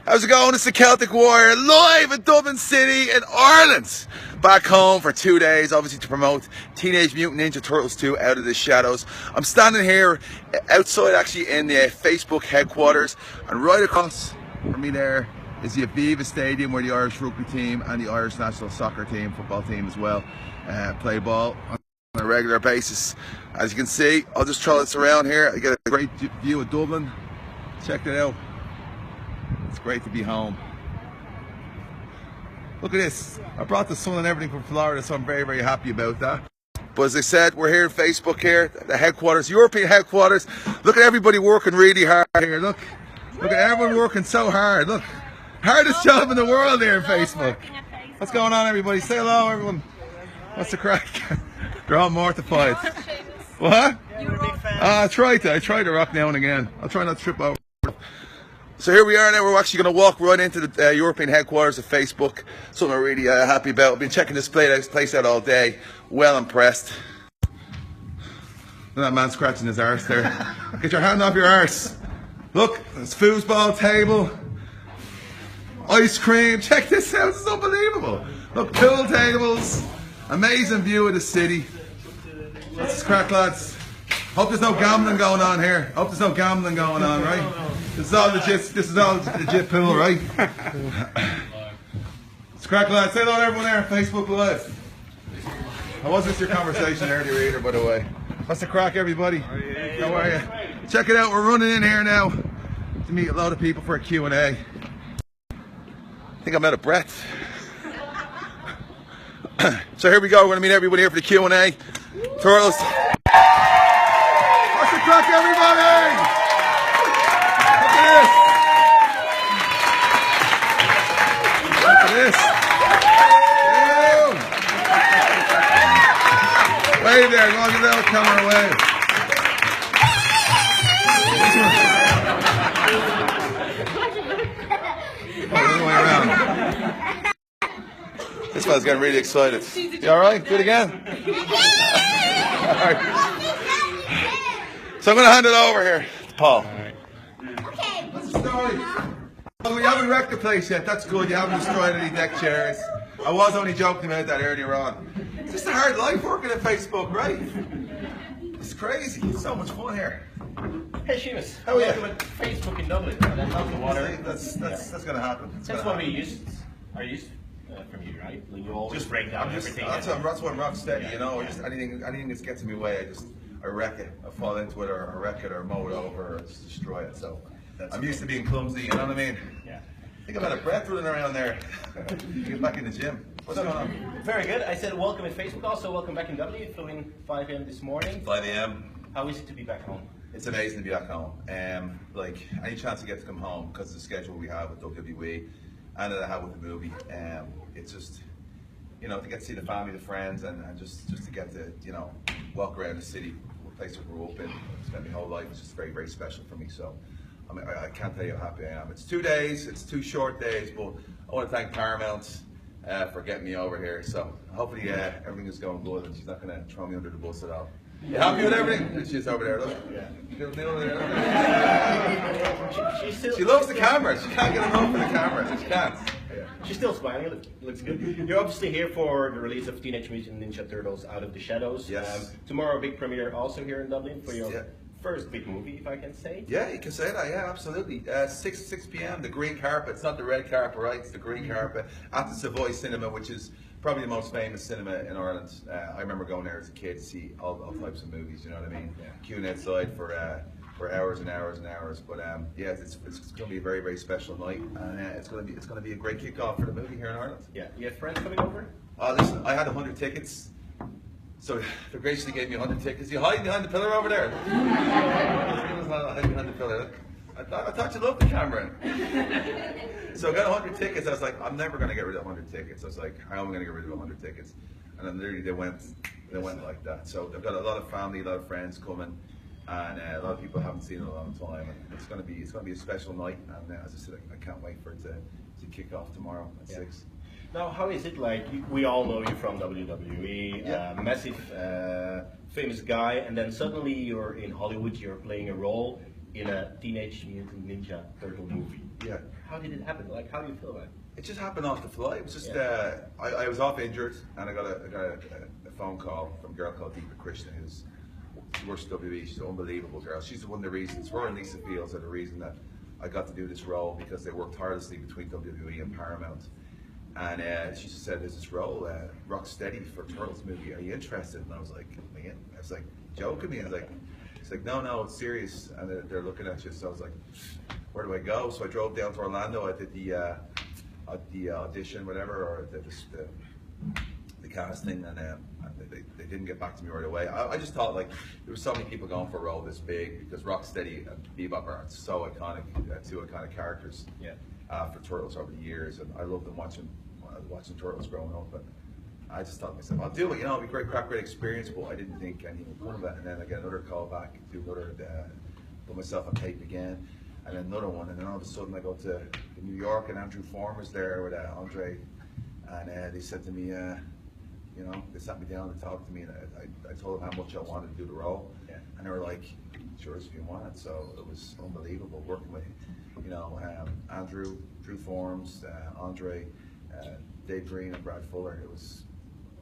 How's it going? It's the Celtic Warrior live in Dublin City in Ireland. Back home for 2 days, obviously to promote Teenage Mutant Ninja Turtles 2 Out of the Shadows. I'm standing here outside actually in the Facebook headquarters, and right across from me there is the Aviva Stadium where the Irish rugby team and the Irish national soccer team, football team as well, play ball on a regular basis. As you can see, I'll just throw this around here. I get a great view of Dublin. Check it out. It's great to be home. Look at this. I brought the sun and everything from Florida, so I'm very, very happy about that. But as I said, we're here in Facebook here, the headquarters, European headquarters. Look at everybody working really hard here. Look at everyone working so hard. Look, hardest job in the world here in Facebook. What's going on, everybody? Say hello, everyone. What's the crack? They're all mortified. What? You were a big fan. I try to rock now and again. I'll try not to trip over. So here we are now. We're actually going to walk right into the European headquarters of Facebook. Something I'm really happy about. I've been checking this place out all day. Well impressed. Look at that man scratching his arse there. Get your hand off your arse. Look, there's foosball table, ice cream. Check this out. This is unbelievable. Look, pool tables. Amazing view of the city. What's this crack, lads? Hope there's no gambling going on here. Hope there's no gambling going on, right? This is all legit pool, right? It's crack, lads. Say hello to everyone there on Facebook Live. How was this your conversation earlier either, by the way? What's the crack, everybody? How are you? Check it out. We're running in here now to meet a lot of people for a Q&A. I think I'm out of breath. So here we go. We're going to meet everybody here for the Q&A. Turtles. What's the crack, everybody? Look at this. Wave there. Go on, get that camera away. Other way around. This man's getting really excited. You alright? Do it again? Alright. So I'm going to hand it over here to Paul. Okay. What's the story? Well, we haven't wrecked the place yet. That's good. You haven't destroyed any deck chairs. I was only joking about that earlier on. It's just a hard life working at Facebook, right? It's crazy. It's so much fun here. Hey Sheamus, how are you? Welcome to Facebook in Dublin. That's the water. That's going to happen. That's what we used. Are used from you, right? You always just break down everything. That's why I'm rock steady. You know, just anything that gets in my way, I wreck it. I fall into it, or I wreck it, or mow it over, or just destroy it. So I'm used to being clumsy. You know what I mean? Yeah. I think I'm out of breath running around there. Get back in the gym. What's going on? Very good. I said welcome in Facebook. Also welcome back in Dublin. You flew in 5 a.m. this morning. 5 a.m. How is it to be back home? It's amazing to be back home. Like any chance I get to come home because of the schedule we have with WWE and that I have with the movie. It's just, you know, to get to see the family, the friends, and just to get to, you know, walk around the city, a place I grew up in, spent my whole life. It's just very, very special for me. So I mean, I can't tell you how happy I am. It's 2 days, it's 2 short days, but I want to thank Paramount for getting me over here. So hopefully everything is going good and she's not going to throw me under the bus at all. You happy with everything? She's over there, look. Yeah. Over there. She loves the camera. She can't get enough of the camera. She can't. Yeah. She's still smiling. It looks good. You're obviously here for the release of Teenage Mutant Ninja Turtles Out of the Shadows. Yes. Tomorrow, a big premiere also here in Dublin for your first big movie, if I can say. Yeah, you can say that. Yeah, absolutely. 6 p.m. The green carpet. It's not the red carpet, right? It's the green carpet at the Savoy Cinema, which is probably the most famous cinema in Ireland. I remember going there as a kid to see all types of movies. You know what I mean? Yeah. Queuing outside for hours and hours and hours. But yeah, it's going to be a very, very special night, and it's going to be a great kickoff for the movie here in Ireland. Yeah. You have friends coming over? Listen, I had 100 tickets. So they graciously gave me 100 tickets. You hiding behind the pillar over there? Hiding behind the pillar. I thought you loved the camera. So I got 100 tickets. I was like, I'm never going to get rid of 100 tickets. I was like, I'm only going to get rid of 100 tickets. And then literally they went like that. So they've got a lot of family, a lot of friends coming, and a lot of people I haven't seen in a long time. And it's going to be a special night. And as I said, I can't wait for it to kick off tomorrow at 6. Now, how is it like? We all know you from WWE, massive, famous guy, and then suddenly you're in Hollywood. You're playing a role in a Teenage Mutant Ninja Turtle movie. Yeah. How did it happen? Like, how do you feel about it? It just happened off the fly. It was just, Yeah. I was off injured, and I got a phone call from a girl called Deepa Krishna, she works at WWE. She's an unbelievable girl. She's one of the reasons, her and Lisa Fields are the reason that I got to do this role, because they worked tirelessly between WWE and Paramount. And she just said, there's this role, Rocksteady for Turtles movie. Are you interested? And I was like, man, I was like, joking me. I was like, it's like, no, it's serious. And they're looking at you. So I was like, where do I go? So I drove down to Orlando. I did the audition, whatever, or the casting, and they didn't get back to me right away. I just thought, like, there was so many people going for a role this big, because Rocksteady and Bebop are so iconic, two iconic characters for Turtles over the years, and I loved them watching Turtles growing up, and I just thought to myself, I'll do it, it'll be a great crack, great experience, but I didn't think anything would come of it. And then I get another call back, put myself on tape again, and then another one, and then all of a sudden I go to New York, and Andrew Form was there with Andre, and they said to me, they sat me down to talk to me, and I told them how much I wanted to do the role, and they were like, sure, if you want it. So it was unbelievable working with, Andrew, Drew Forms, Andre, Dave Green, and Brad Fuller. It was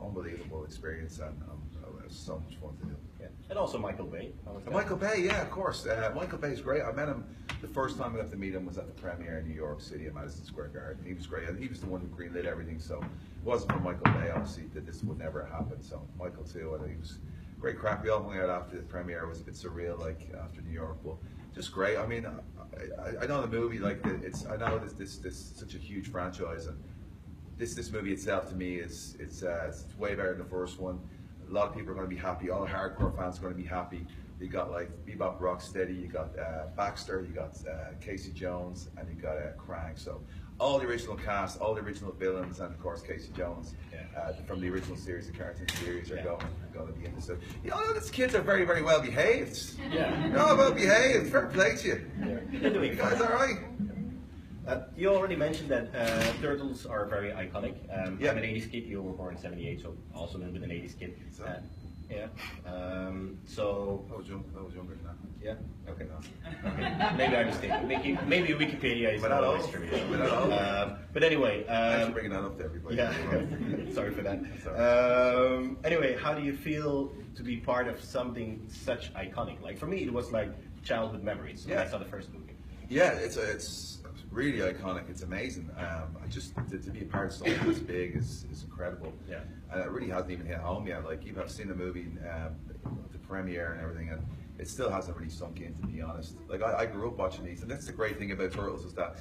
unbelievable experience, and it was so much fun to do. Yeah. And also Michael Bay. Michael Bay, yeah, of course. Michael Bay's great. I met him, the first time I got to meet him was at the premiere in New York City at Madison Square Garden. He was great, and he was the one who greenlit everything, so it wasn't for Michael Bay, obviously, that this would never happen. So Michael too, and he was great crack. We all hung out after the premiere. It was a bit surreal, like, after New York, but just great. I mean, I know the movie, like, I know this such a huge franchise, and this movie itself to me it's way better than the first one. A lot of people are going to be happy. All the hardcore fans are going to be happy. You got like Bebop, Rocksteady, you got Baxter, you got Casey Jones, and you got Krang. So all the original cast, all the original villains, and of course Casey Jones from the original series, the cartoon series, are going to be in this. So, these kids are very, very well behaved. Yeah. Well behaved. Fair play to you. Yeah. They're doing You guys all right? You already mentioned that Turtles are very iconic. Yeah. I'm an 80s kid, you were born in 78, so also a little bit an 80s kid. So? Yeah. So... I was younger than that. Yeah? Okay. Okay. Maybe I mistake. Maybe Wikipedia is not always true. But anyway... Thanks for bringing that up to everybody. Yeah. Sorry for that. Anyway, how do you feel to be part of something such iconic? Like, for me, it was like childhood memories when I saw the first movie. Yeah, it's really iconic. It's amazing. I just to be a part of something this big is incredible. Yeah. And it really hasn't even hit home yet. Like, I've seen the movie, the premiere and everything, and it still hasn't really sunk in, to be honest. Like, I grew up watching these, and that's the great thing about Turtles is that,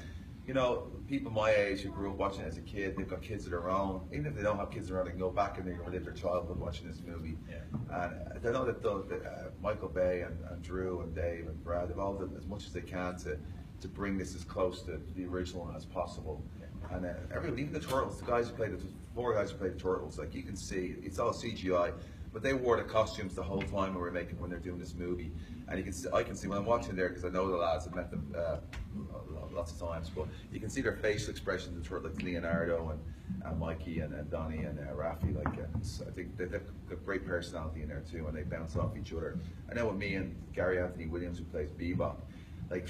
people my age who grew up watching it as a kid, they've got kids of their own. Even if they don't have kids of their own, they can go back and they can relive their childhood watching this movie. Yeah. And I know that Michael Bay and Drew and Dave and Brad, they've all done as much as they can to bring this as close to the original as possible. And everyone, even the Turtles, the four guys who played the Turtles, like, you can see, it's all CGI, but they wore the costumes the whole time when they're doing this movie. And you can see, I can see when I'm watching there, because I know the lads, I've met them lots of times, but you can see their facial expressions in the Turtles, like Leonardo and Mikey and Donnie and Rafi. Like, I think they've got great personality in there too, and they bounce off each other. I know with me and Gary Anthony Williams, who plays Bebop, like,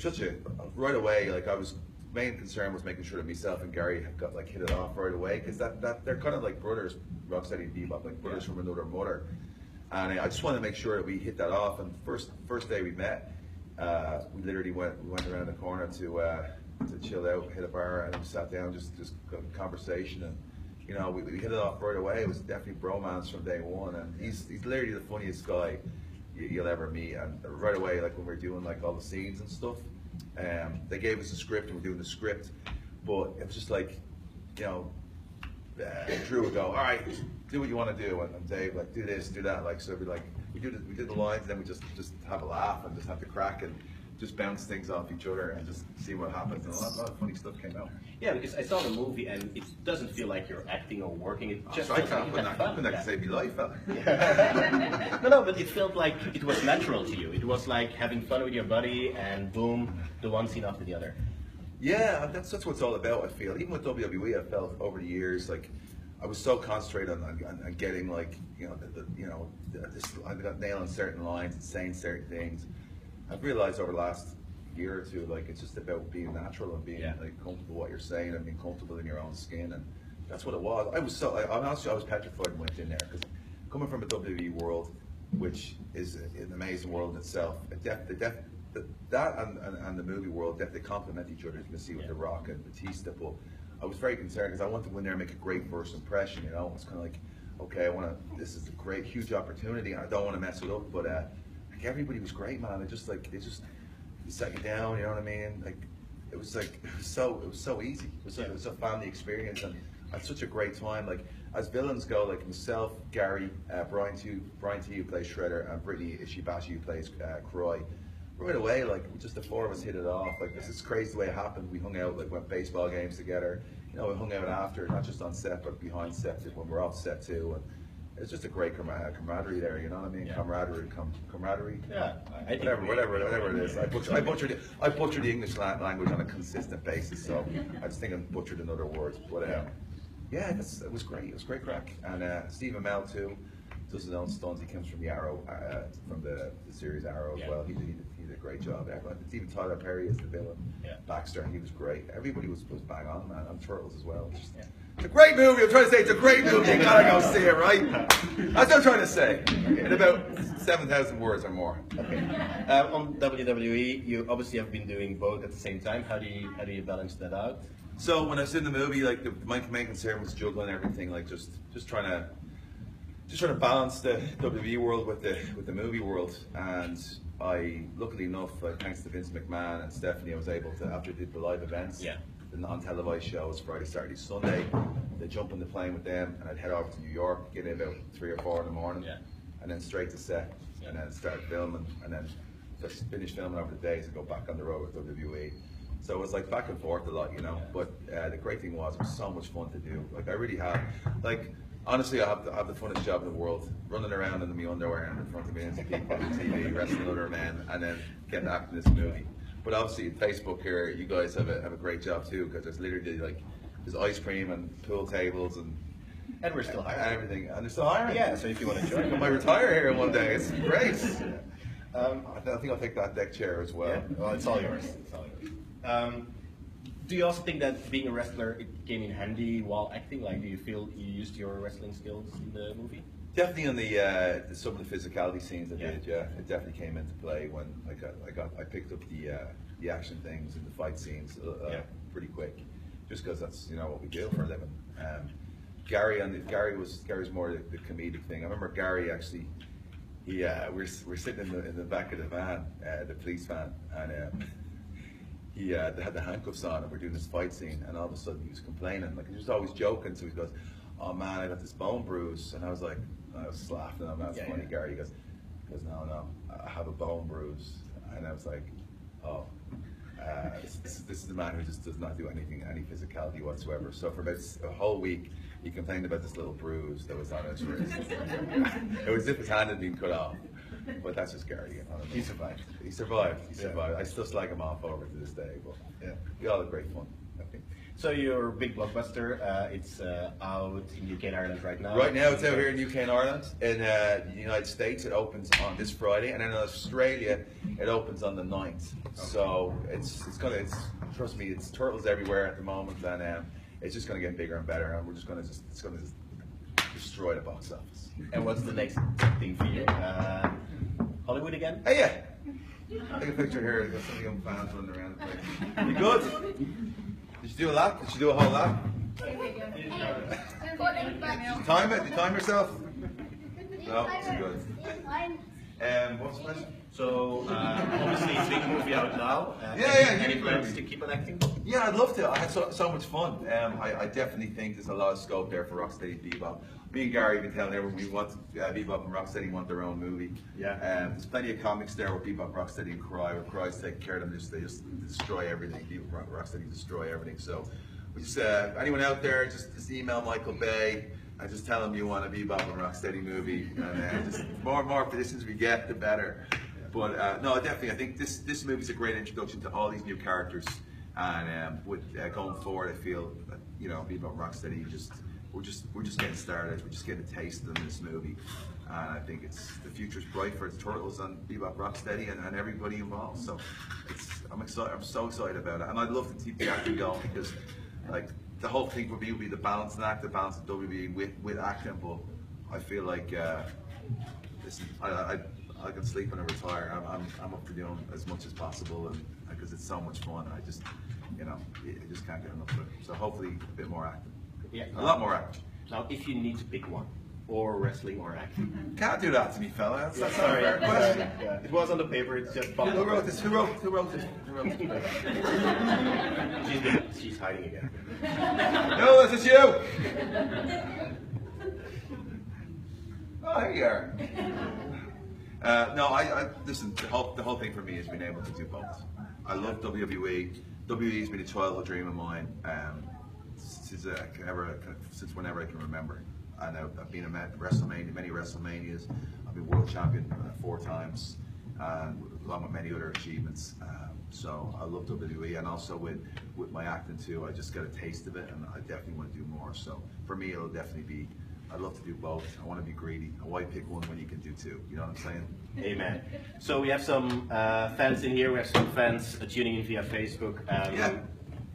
right away, like, main concern was making sure that myself and Gary got hit it off right away, because that they're kind of like brothers, Rocksteady and Bebop, like brothers from another mother. And I just wanted to make sure that we hit that off. And first day we met, we literally went around the corner to chill out, hit a bar, and we sat down, just got a conversation, and we hit it off right away. It was definitely bromance from day one, and he's literally the funniest guy you'll ever meet. And right away, like, when we're doing like all the scenes and stuff, they gave us a script and we're doing the script, but it was just like, Drew would go, all right, do what you want to do, and Dave, like, do this, do that, like, so we did the lines, and then we just have a laugh and just have the crack and just bounce things off each other and just see what happens, and a lot of funny stuff came out. Yeah, because I saw the movie and it doesn't feel like you're acting or working. It just I feels like can't you had fun. that can save me life, fella. No, but it felt like it was natural to you. It was like having fun with your buddy, and boom, the one scene after the other. Yeah, that's what it's all about, I feel. Even with WWE, I felt over the years, like, I was so concentrated on getting, like, I got nailing certain lines and saying certain things. I've realized over the last year or two, like it's just about being natural and being like comfortable with what you're saying and being comfortable in your own skin, and that's what it was. I was petrified and went in there because coming from a WWE world, which is an amazing world in itself, that and the movie world, they complement each other. You can see with The Rock and Batista, but I was very concerned because I wanted to go in there and make a great first impression. You know, it's kind of like, okay, this is a great, huge opportunity, and I don't want to mess it up. But like everybody was great, man. They just set you down. You know what I mean? Like it was so easy. It was a family experience, and I had such a great time. Like as villains go, like myself, Gary, Brian T, who plays Shredder, and Brittany Ishibashi, who plays Croy. Right away, like just the four of us hit it off. Like this is crazy the way it happened. We hung out, like went baseball games together. You know, we hung out after, not just on set, but behind set when we're off set too. And it's just a great camaraderie there. You know what I mean? Yeah. Camaraderie. Yeah. Whatever it is. I butcher the English language on a consistent basis. So I just think I butchered another word. But yeah, it was great. It was great crack. And Stephen Amell too. Does his own stunts. He comes from the Arrow, from the series Arrow as well. He did a great job. Even Tyler Perry is the villain. Yeah. Baxter, he was great. Everybody was bang on, man. And Turtles as well. It's a great movie. I'm trying to say it's a great movie. You gotta go see it, right? That's what I'm trying to say. In about 7,000 words or more. Okay. On WWE, you obviously have been doing both at the same time. How do you balance that out? So when I was in the movie, like my main concern was juggling everything, like just trying to balance the WWE world with the movie world. And I, luckily enough, thanks to Vince McMahon and Stephanie, I was able to, after I did the live events, the non-televised shows, Friday, Saturday, Sunday, they'd jump on the plane with them, and I'd head over to New York, get in about 3 or 4 in the morning, and then straight to set, and then start filming, and then just finish filming over the days and go back on the road with WWE. So it was like back and forth a lot, you know. But the great thing was, it was so much fun to do. Like I really had, like. Honestly, I have the funnest job in the world, running around in my underwear and in front of millions of people on TV, wrestling other men, and then getting to act in this movie. But obviously, Facebook here, you guys have a great job too, because there's literally like there's ice cream and pool tables and we're still hiring and everything, and they're still hiring. Yeah, so if you want to join, I might retire here one day. It's great. I think I'll take that deck chair as well. Yeah. Well, it's all yours. It's all yours. Do you also think that being a wrestler, it came in handy while acting? Like, do you feel you used your wrestling skills in the movie? Definitely on the some of the physicality scenes I did. Yeah, it definitely came into play when I picked up the action things and the fight scenes pretty quick, just because that's what we do for a living. Gary's more the comedic thing. I remember Gary actually. We're sitting in the back of the van, the police van, and. They had the handcuffs on and we're doing this fight scene, and all of a sudden he was complaining, like he was always joking. So he goes, "Oh man, I got this bone bruise," and I was like, I was laughing at him. That's funny, Gary. He goes, "No, I have a bone bruise," and I was like, "Oh, this is the man who just does not do any physicality whatsoever." So for about a whole week, he complained about this little bruise that was on his wrist. It was as if his hand had been cut off. But that's just Gary. He survived. He survived. I still slag him off over to this day. But we all had great fun. Okay. So your big blockbuster, it's out in UK and Ireland right now. Right now, it's out here in UK and Ireland. In the United States, it opens on this Friday, and then in Australia, it opens on the 9th. Okay. So it's trust me, it's turtles everywhere at the moment, and it's just going to get bigger and better, and it's going to destroy the box office. And what's the next thing for you? Hollywood again? Hey, yeah. Take a picture here. There's some young fans running around the place. You good? Did you do a lap? Did you do a whole lap? Did you time it? Did you time yourself? No, it's good. What's the question? So, obviously, big movie out now. Any plans to keep on acting? Yeah, I'd love to. I had so much fun. I definitely think there's a lot of scope there for Rocksteady Bebop. Me and Gary have been telling everyone we want Bebop and Rocksteady want their own movie. Yeah. There's plenty of comics there with Bebop, Rocksteady, and Cry. Where Cry's taking care of them, they just destroy everything. Bebop, Rocksteady destroy everything. So, we just anyone out there, just email Michael Bay. I just tell him you want a Bebop and Rocksteady movie, and just more petitions we get, the better. But no, definitely, I think this movie's a great introduction to all these new characters, and going forward, I feel Bebop and Rocksteady just we're just getting started. We're just getting a taste of this movie, and I think the future's bright for the Turtles and Bebop Rocksteady and everybody involved. So I'm excited. I'm so excited about it, and I'd love to keep the acting going because like the whole thing for me would be the balancing act, the balance of WWE with acting. But I feel like listen, I can sleep when I retire. I'm up to doing as much as possible, and because it's so much fun. I just I just can't get enough of it. So hopefully a bit more acting. Yeah. A lot more acting. Now, if you need to pick one, or wrestling or acting. Can't do that to me, fella. That's not a Sorry. fair question. It was on the paper. It's just. Who wrote this? Who wrote this? She's hiding again. No, this is you. Oh, here you are. No, I listen. The whole thing for me is being able to do both. I love WWE. WWE has been a childhood dream of mine since whenever I can remember. And I've been at WrestleMania, many WrestleManias. I've been world champion 4 times, along with many other achievements. So I love WWE, and also with my acting too. I just got a taste of it, and I definitely want to do more. So for me, it'll definitely be. I'd love to do both. I want to be greedy. Why pick one when you can do 2? You know what I'm saying? Amen. So we have some fans in here. We have some fans tuning in via Facebook. Yeah.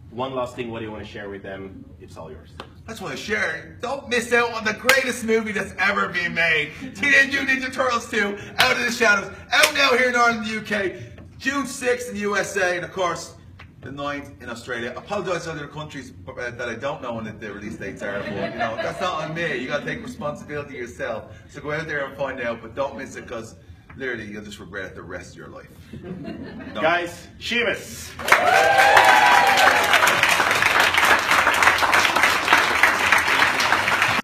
One last thing. What do you want to share with them? It's all yours. I just want to share. Don't miss out on the greatest movie that's ever been made. Teenage Mutant Ninja Turtles 2, Out of the Shadows, out now here in Ireland and the UK, June 6th in the USA, and of course, the 9th in Australia. I apologise to other countries that I don't know when the release dates are, but that's not on me. You got to take responsibility yourself. So go out there and find out, but don't miss it because literally you'll just regret it the rest of your life. Guys, Sheamus.